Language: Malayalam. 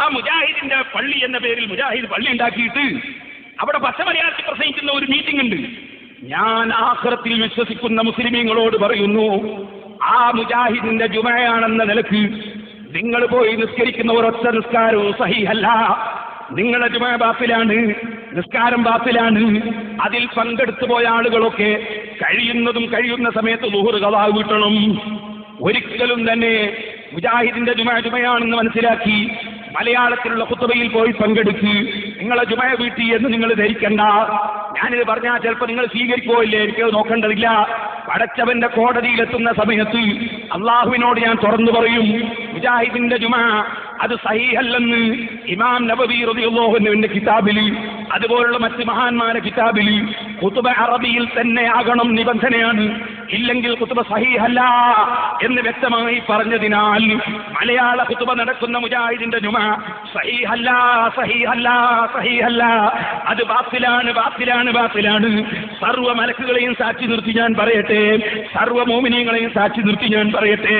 ആ മുജാഹിദിന്റെ പള്ളി എന്ന പേരിൽ മുജാഹിദ് പള്ളി ഉണ്ടാക്കിയിട്ട് അവിടെ പച്ചമലയാളത്തിൽ പ്രസംഗിക്കുന്ന ഒരു മീറ്റിംഗ് ഉണ്ട്. ഞാൻ ആഖിറത്തിൽ വിശ്വസിക്കുന്ന മുസ്ലിമീങ്ങളോട് പറയുന്നു, ആ മുജാഹിദിന്റെ ജുമയാണെന്ന നിലക്ക് നിങ്ങൾ പോയി നിസ്കരിക്കുന്ന ഒരൊറ്റ നിസ്കാരവും സഹീഹല്ല. നിങ്ങളുടെ ജുമ ബാത്തിലാണ്, നിസ്കാരം ബാത്തിലാണ്. അതിൽ പങ്കെടുത്തു പോയ ആളുകളൊക്കെ കഴിയുന്ന സമയത്ത് ളുഹർ ഖളാ വീട്ടണം. ഒരിക്കലും തന്നെ മുജാഹിദിന്റെ ജുമയാണെന്ന് മനസ്സിലാക്കി മലയാളത്തിലുള്ള ഖുത്ബയിൽ പോയി പങ്കെടുക്ക്, നിങ്ങളെ ജുമ വീട്ടി എന്ന് നിങ്ങൾ ധരിക്കണ്ട. ഞാനിത് പറഞ്ഞാൽ ചിലപ്പോൾ നിങ്ങൾ സ്വീകരിക്കുമോ ഇല്ലേ, എനിക്കത് നോക്കേണ്ടതില്ല. പടച്ചവന്റെ കോടതിയിലെത്തുന്ന സമയത്ത് അള്ളാഹുവിനോട് ഞാൻ തുറന്നു പറയും, മുജാഹിദിന്റെ ജുമ അത് സഹീഹല്ലെന്ന് ഇമാം നബവി റളിയല്ലാഹു അൻഹുവിന്റെ കിതാബിൽ, അതുപോലുള്ള മറ്റ് മഹാന്മാരുടെ കിതാബിൽ ഖുത്ബ അറബിയിൽ തന്നെ ആകണം നിബന്ധനയാണ്. ഇല്ലെങ്കിൽ ഖുത്ബ സഹീഹല്ല എന്ന് വ്യക്തമായി പറഞ്ഞതിനാൽ മലയാള ഖുത്ബ നടക്കുന്ന മുജാഹിദിന്റെ ജുമ സഹീഹല്ല, സഹീഹല്ല, സഹീഹല്ല. അത് ബാത്തിലാണ്, ബാത്തിലാണ്, ബാത്തിലാണ്. സർവ്വ മലക്കുകളെയും സാക്ഷി നിർത്തി ഞാൻ പറയട്ടെ, സർവ്വ മോമിനീങ്ങളെയും സാക്ഷി നിർത്തി ഞാൻ പറയട്ടെ.